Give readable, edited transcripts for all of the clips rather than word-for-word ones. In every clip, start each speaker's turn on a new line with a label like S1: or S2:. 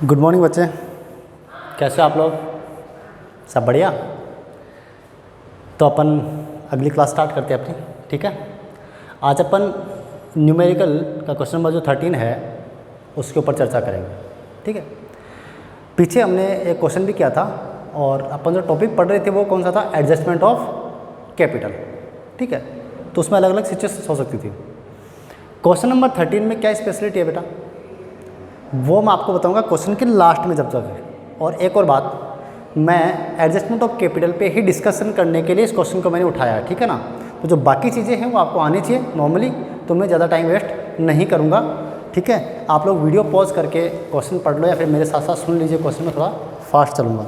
S1: Good morning बच्चे, कैसे हो आप लोग? सब बढ़िया। तो अपन अगली क्लास स्टार्ट करते हैं अपनी, ठीक है। आज अपन न्यूमेरिकल का क्वेश्चन नंबर जो 13 है उसके ऊपर चर्चा करेंगे, ठीक है। पीछे हमने एक क्वेश्चन भी किया था और अपन जो टॉपिक पढ़ रहे थे वो कौन सा था? एडजस्टमेंट ऑफ कैपिटल, ठीक है। तो उसमें अलग अलग सिचुएशन हो सकती थी। क्वेश्चन नंबर 13 में क्या स्पेशलिटी है बेटा, वो मैं आपको बताऊंगा क्वेश्चन के लास्ट में जब तक है। और एक और बात, मैं एडजस्टमेंट ऑफ कैपिटल पे ही डिस्कशन करने के लिए इस क्वेश्चन को मैंने उठाया है, ठीक है ना। तो जो बाकी चीज़ें हैं वो आपको आनी चाहिए नॉर्मली, तो मैं ज़्यादा टाइम वेस्ट नहीं करूँगा, ठीक है। आप लोग वीडियो पॉज करके क्वेश्चन पढ़ लो या फिर मेरे साथ साथ सुन लीजिए। क्वेश्चन में थोड़ा फास्ट चलूँगा।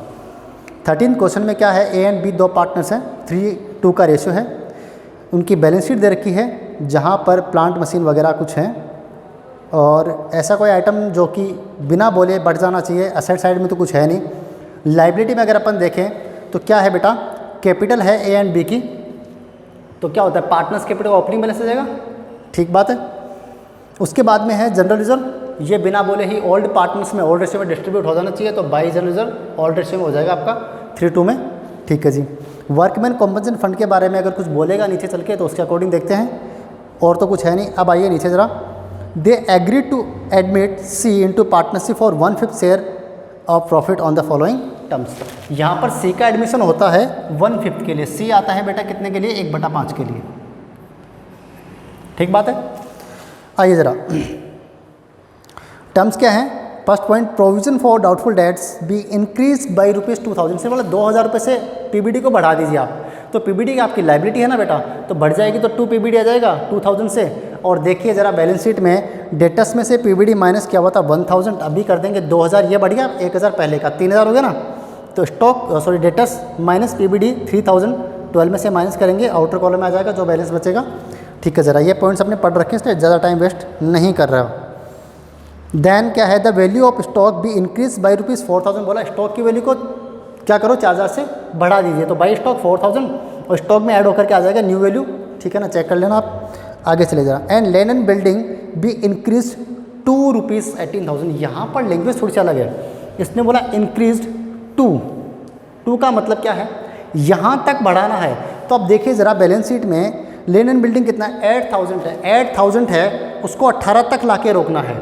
S1: 13 क्वेश्चन में क्या है, ए एंड बी दो पार्टनर्स हैं, 3:2 का रेशियो है। उनकी बैलेंस शीट दे रखी है जहाँ पर प्लांट मशीन वगैरह कुछ हैं और ऐसा कोई आइटम जो कि बिना बोले बढ़ जाना चाहिए। असेट साइड में तो कुछ है नहीं। लाइबिलिटी में अगर अपन देखें तो क्या है बेटा, कैपिटल है ए एंड बी की, तो क्या होता है पार्टनर्स कैपिटल ओपनिंग बैलेंस आ जाएगा, ठीक बात है। उसके बाद में है जनरल रिजर्व, ये बिना बोले ही ओल्ड पार्टनर्स में ओल्ड रेशियो में डिस्ट्रीब्यूट हो जाना चाहिए, तो by general reserve old ratio में हो जाएगा आपका 3:2 में, ठीक है जी। वर्कमैन कॉम्पनसेशन फंड के बारे में अगर कुछ बोलेगा नीचे चल के तो उसके अकॉर्डिंग देखते हैं, और तो कुछ है नहीं। अब आइए नीचे ज़रा, they agree to admit C into partnership for 1/5 share of profit on the following terms. यहाँ पर सी का एडमिशन होता है 1/5 के लिए, सी आता है बेटा कितने के लिए, 1/5 के लिए, ठीक बात है। आइए ज़रा टर्म्स क्या है। First point, provision for doubtful debts be increase by ₹2000 से, मतलब 2000 रुपये से पीबीडी को बढ़ा दीजिए आप। तो पीबीडी की आपकी लाइबिलिटी है ना बेटा, तो बढ़ जाएगी तो 2 पीबीडी आ जाएगा 2000 से। और देखिए ज़रा बैलेंस शीट में डेटस में से पीबीडी माइनस क्या हुआ था 1000, अभी कर देंगे 2000, ये बढ़ गया 1000 पहले का 3000 हो गया ना। तो स्टॉक डेटस माइनस पीबीडी 3000, 12 में से माइनस करेंगे, आउटर कॉलम में आ जाएगा जो बैलेंस बचेगा, ठीक है। ज़रा ये पॉइंट्स अपने पढ़ रखे हैं, इसलिए ज़्यादा टाइम वेस्ट नहीं कर रहा हो। देन क्या है, द वैल्यू ऑफ स्टॉक भी इंक्रीज बाई ₹4000, बोला स्टॉक की वैल्यू को क्या करो 4000 से बढ़ा दीजिए, तो बाई स्टॉक 4000 और स्टॉक में ऐड होकर के आ जाएगा न्यू वैल्यू, ठीक है ना, चेक कर लेना आप। आगे चले जरा, एंड लैंड एंड बिल्डिंग भी इंक्रीज ₹18,000। यहाँ पर लैंग्वेज थोड़ी सी अलग है, इसने बोला इंक्रीज टू का मतलब क्या है, यहाँ तक बढ़ाना है। तो अब देखिए ज़रा बैलेंस शीट में लैंड एंड बिल्डिंग कितना है, 8000 है, 8000 है, उसको 18 तक ला के रोकना है,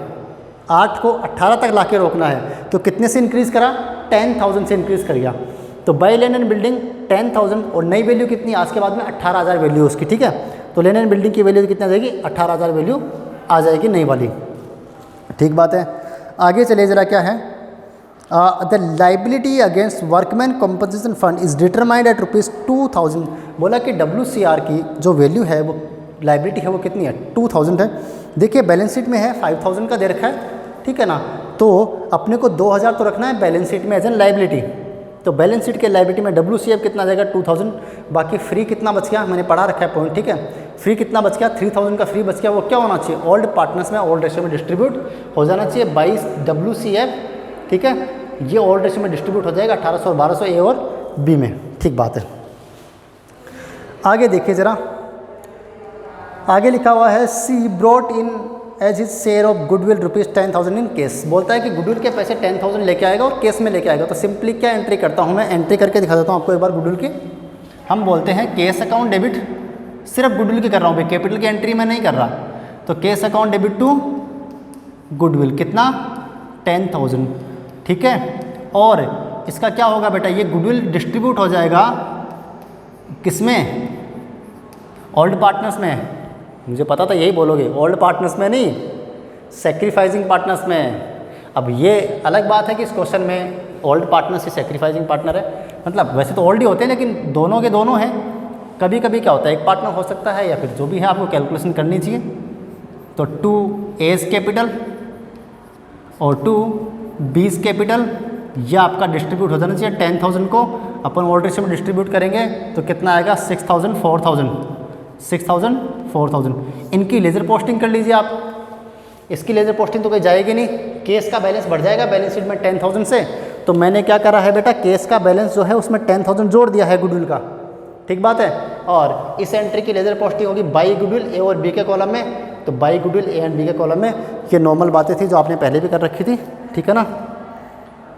S1: 8 को 18 तक ला के रोकना है। तो कितने से इंक्रीज़ करा, 10,000 से इंक्रीज़ कर गया। तो बाई लैंड एंड बिल्डिंग 10,000 और नई वैल्यू कितनी, आज के बाद में 18,000 वैल्यू उसकी, ठीक है। तो लैंड एंड बिल्डिंग की वैल्यू कितनी आ जाएगी, 18,000 वैल्यू आ जाएगी नई वाली, ठीक बात है। आगे चलिए ज़रा, क्या है, the liability against workman compensation fund is determined at ₹2000। बोला कि WCR की जो वैल्यू है वो लाइबिलिटी है वो कितनी है, 2000 है। देखिए बैलेंस शीट में है 5000 का दे रखा है, ठीक है ना। तो अपने को 2000 तो रखना है बैलेंस शीट में एज एन लाइबिलिटी। तो बैलेंस शीट के लाइबिलिटी में WCF कितना आ जाएगा 2000, बाकी फ्री कितना बच गया, मैंने पढ़ा रखा है पॉइंट, ठीक है। फ्री कितना बच गया, 3000 का फ्री बच गया, वो क्या होना चाहिए, ओल्ड पार्टनर्स में ओल्ड रेशियो में डिस्ट्रीब्यूट हो जाना चाहिए 22 WCF, ठीक है। ये ओल्ड रेशियो में डिस्ट्रीब्यूट हो जाएगा 1800 और 1200 ए और बी में, ठीक बात है। आगे देखिए ज़रा, आगे लिखा हुआ है, C brought in as his share of goodwill ₹10,000 in cash. बोलता है कि गुडविल के पैसे 10,000 लेके आएगा और केस में लेके आएगा। तो सिंपली क्या एंट्री करता हूँ मैं, एंट्री करके दिखा देता हूँ आपको एक बार गुडविल की। हम बोलते हैं केस अकाउंट डेबिट, सिर्फ गुडविल की कर रहा हूँ भाई, कैपिटल की एंट्री मैं नहीं कर रहा। तो cash account debit to goodwill कितना 10,000, ठीक है। और इसका क्या होगा बेटा, ये गुडविल डिस्ट्रीब्यूट हो जाएगा किसमें, ओल्ड पार्टनर्स में। मुझे पता था यही बोलोगे, ओल्ड पार्टनर्स में नहीं, सेक्रीफाइसिंग पार्टनर्स में। अब ये अलग बात है कि इस क्वेश्चन में ओल्ड पार्टनर से सेक्रीफाइसिंग पार्टनर है, मतलब वैसे तो ओल्ड ही होते हैं लेकिन दोनों के दोनों हैं। कभी कभी क्या होता है एक पार्टनर हो सकता है या फिर जो भी है, आपको कैलकुलेशन करनी चाहिए। तो 2A's कैपिटल और 2B's कैपिटल, यह आपका डिस्ट्रीब्यूट हो जाना चाहिए 10,000 को अपन ओल्ड रेशियो में डिस्ट्रीब्यूट करेंगे तो कितना आएगा 6,000 4,000। इनकी लेज़र पोस्टिंग कर लीजिए आप, इसकी लेज़र पोस्टिंग तो कोई जाएगी नहीं, केस का बैलेंस बढ़ जाएगा बैलेंस शीट में 10,000 से। तो मैंने क्या करा है बेटा, केस का बैलेंस जो है उसमें 10,000 जोड़ दिया है गुडविल का, ठीक बात है। और इस एंट्री की लेज़र पोस्टिंग होगी बाई गुडविल ए और बी के कॉलम में, तो by goodwill A and B के कॉलम में। ये नॉर्मल बातें थी जो आपने पहले भी कर रखी थी, ठीक है ना।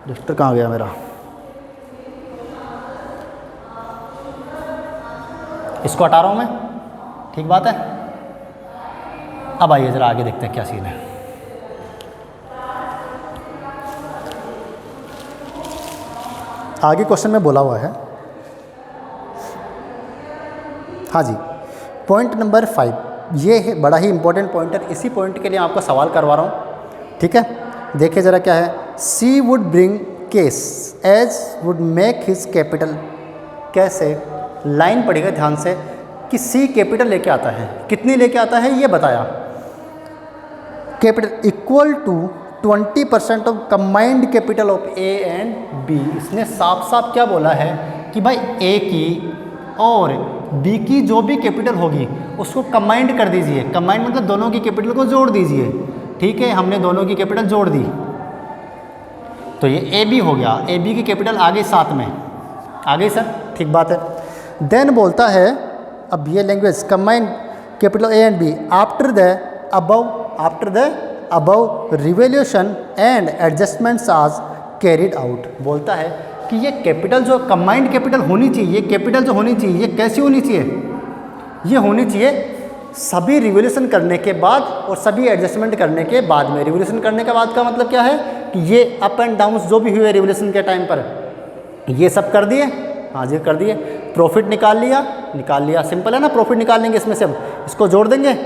S1: रजिस्टर कहाँ गया मेरा? इसको हटा रहा हूँ मैं, ठीक बात है। अब आइए ज़रा आगे देखते हैं क्या सीन है। आगे क्वेश्चन में बोला हुआ है, हाँ जी, पॉइंट नंबर 5, ये है बड़ा ही इंपॉर्टेंट पॉइंट है। इसी पॉइंट के लिए आपको सवाल करवा रहा हूँ, ठीक है। देखिए ज़रा क्या है, C would bring cash as would make his capital. कैसे? लाइन पढ़ेगा ध्यान से कि सी कैपिटल लेके आता है, कितनी लेके आता है ये बताया, capital equal to 20% of combined capital of A and B. इसने साफ साफ क्या बोला है कि भाई ए की और बी की जो भी कैपिटल होगी उसको कंबाइंड कर दीजिए। कंबाइंड मतलब दोनों की कैपिटल को जोड़ दीजिए, ठीक है। हमने दोनों की कैपिटल जोड़ दी तो ये ए बी हो गया, ए बी की कैपिटल आ गई साथ में, आ गई सर, ठीक बात है। देन बोलता है, अब ये language combined capital A and B after the above revaluation and adjustments as carried out. बोलता है कि ये कैपिटल जो कंबाइंड कैपिटल होनी चाहिए, ये कैपिटल जो होनी चाहिए, ये कैसी होनी चाहिए? ये होनी चाहिए सभी रिवोल्यूशन करने के बाद और सभी एडजस्टमेंट करने के बाद में। रिवोल्यूशन करने के बाद का मतलब क्या है कि ये अप एंड डाउन जो भी हुए रिवोल्यूशन के टाइम पर, ये सब कर दिए, हाँ जी कर दिए। प्रॉफिट निकाल लिया, सिंपल है ना। प्रॉफिट निकाल लेंगे इसमें से, अब इसको जोड़ देंगे,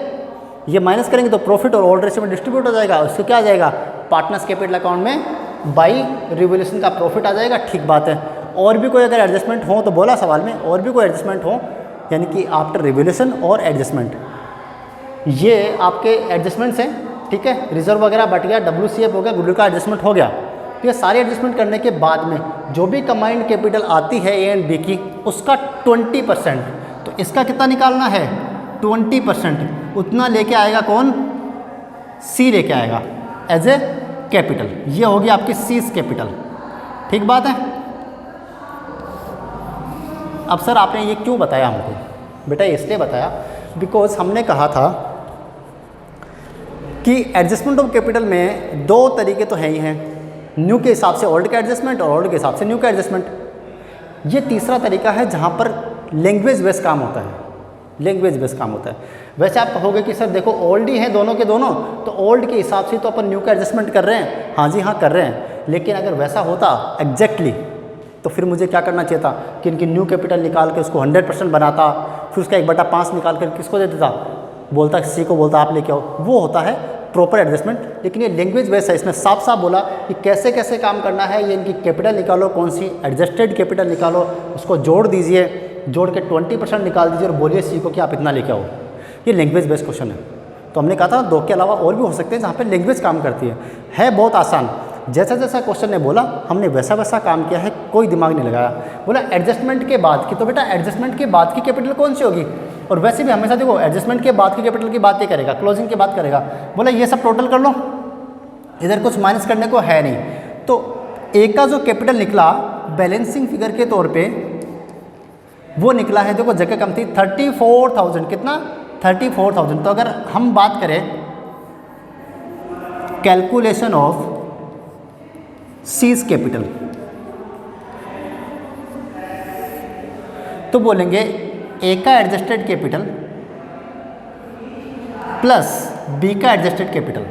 S1: ये माइनस करेंगे तो प्रॉफिट और ओल्ड रेशियो में डिस्ट्रीब्यूट हो जाएगा। उसको क्या आ जाएगा? पार्टनर्स कैपिटल अकाउंट में बाई रिवोल्यूशन का प्रॉफिट आ जाएगा, ठीक बात है। और भी कोई अगर एडजस्टमेंट हो तो बोला सवाल में, और भी कोई एडजस्टमेंट हो यानी कि आफ्टर रिवोल्यूशन और एडजस्टमेंट, ये आपके एडजस्टमेंट्स हैं, ठीक है। रिजर्व वगैरह बट गया, WCF हो गया, गुडविल का एडजस्टमेंट हो गया। तो ये सारे एडजस्टमेंट करने के बाद में जो भी कंबाइंड कैपिटल आती है ए एंड बी की, उसका 20%, तो इसका कितना निकालना है? 20%। उतना लेके आएगा कौन? सी लेके आएगा एज ए कैपिटल। ये होगी आपकी सीज कैपिटल, ठीक बात है। अब सर आपने ये क्यों बताया हमको? बेटा इसलिए बताया बिकॉज हमने कहा था कि एडजस्टमेंट ऑफ कैपिटल में दो तरीके तो हैं ही हैं, न्यू के हिसाब से ओल्ड का एडजस्टमेंट और ओल्ड के हिसाब से न्यू का एडजस्टमेंट। ये तीसरा तरीका है जहाँ पर लैंग्वेज बेस्ड काम होता है, लैंग्वेज बेस्ड काम होता है। वैसे आप कहोगे कि सर देखो ओल्ड ही है दोनों के दोनों, तो ओल्ड के हिसाब से तो अपन न्यू का एडजस्टमेंट कर रहे हैं। हाँ जी हाँ कर रहे हैं, लेकिन अगर वैसा होता एग्जैक्टली तो फिर मुझे क्या करना चाहिए था कि इनकी न्यू कैपिटल निकाल के उसको 100% बनाता, फिर उसका 1/5 निकाल कर किसको दे देता? बोलता सी को, बोलता आप लेके आओ। वो होता है प्रॉपर एडजस्टमेंट। लेकिन ये लैंग्वेज बेस्ड है, इसने साफ साफ बोला कि कैसे कैसे काम करना है। ये इनकी कैपिटल निकालो, कौन सी एडजस्टेड कैपिटल निकालो, उसको जोड़ दीजिए, जोड़ के 20% निकाल दीजिए और बोलिए सी को कि आप इतना लेके आओ। ये लैंग्वेज बेस्ड क्वेश्चन है। तो हमने कहा था दो के अलावा और भी हो सकते हैं जहाँ पे लैंग्वेज काम करती है बहुत आसान। जैसा जैसा क्वेश्चन ने बोला हमने वैसा वैसा काम किया है, कोई दिमाग नहीं लगाया। बोला एडजस्टमेंट के बाद की, तो बेटा एडजस्टमेंट के बाद की कैपिटल कौन सी होगी? और वैसे भी हमेशा देखो एडजस्टमेंट के बाद की कैपिटल की बात ही करेगा, क्लोजिंग की बात करेगा। बोला ये सब टोटल कर लो, इधर कुछ माइनस करने को है नहीं। तो ए का जो कैपिटल निकला बैलेंसिंग फिगर के तौर पे वो निकला है, देखो जगह कम थी 34,000। कितना? 34,000। तो अगर हम बात करें कैलकुलेशन ऑफ सीज कैपिटल तो बोलेंगे ए का एडजस्टेड कैपिटल प्लस बी का एडजस्टेड कैपिटल,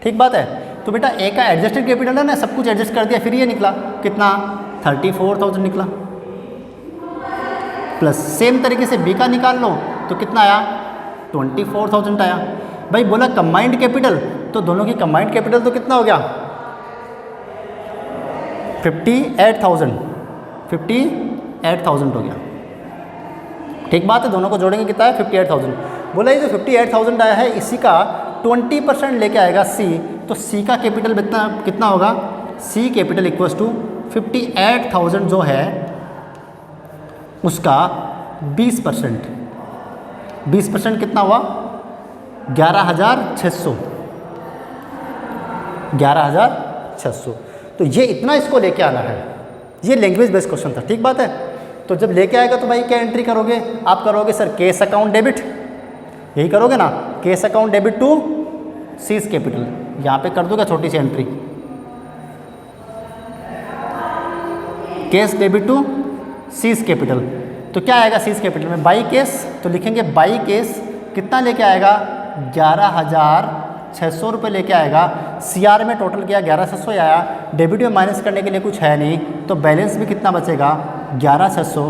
S1: ठीक बात है। तो बेटा ए का एडजस्टेड कैपिटल है ना, सब कुछ एडजस्ट कर दिया, फिर ये निकला कितना? 34,000 निकला। प्लस सेम तरीके से बी का निकाल लो तो कितना आया? 24,000 आया। भाई बोला कंबाइंड कैपिटल, तो दोनों की कंबाइंड कैपिटल तो कितना हो गया? 58,000 हो गया, ठीक बात है। दोनों को जोड़ेंगे कितना है? 58,000। बोला ये जो 58,000 आया है इसी का 20% लेके आएगा सी, तो सी का कैपिटल कितना होगा? सी कैपिटल इक्वल्स टू 58,000 जो है उसका 20%। 20% कितना हुआ? 11,600। 11,600। तो ये इतना इसको लेके आना है। ये लैंग्वेज बेस्ड क्वेश्चन था, ठीक बात है। तो जब लेके आएगा तो भाई क्या एंट्री करोगे? आप करोगे सर केस अकाउंट डेबिट, यही करोगे ना, cash account debit to C's capital. यहाँ पे कर दूंगा छोटी सी entry, cash debit to C's capital. तो क्या आएगा सीज कैपिटल में, बाई कैश, तो लिखेंगे बाई कैश कितना लेके आएगा, 11,600 रुपये लेके आएगा। CR में टोटल किया 11,600 आया, डेबिट में माइनस करने के लिए कुछ है नहीं, तो बैलेंस भी कितना बचेगा 11,600।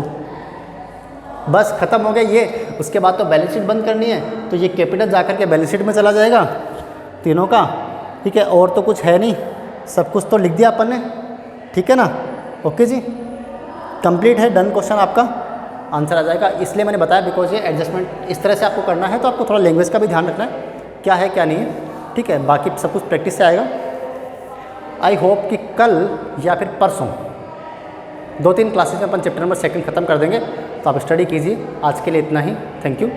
S1: बस ख़त्म हो गया ये। उसके बाद तो बैलेंस शीट बंद करनी है, तो ये कैपिटल जा कर के बैलेंस शीट में चला जाएगा तीनों का, ठीक है। और तो कुछ है नहीं, सब कुछ तो लिख दिया अपन ने, ठीक है ना। ओके जी, कंप्लीट है, डन क्वेश्चन आपका आंसर आ जाएगा। इसलिए मैंने बताया बिकॉज ये एडजस्टमेंट इस तरह से आपको करना है, तो आपको थोड़ा लैंग्वेज का भी ध्यान रखना है क्या है क्या नहीं है, ठीक है। बाकी सब कुछ प्रैक्टिस से आएगा। आई होप कि कल या फिर परसों 2-3 क्लासेज में अपन चैप्टर नंबर 2 ख़त्म कर देंगे। तो आप स्टडी कीजिए। आज के लिए इतना ही, थैंक यू।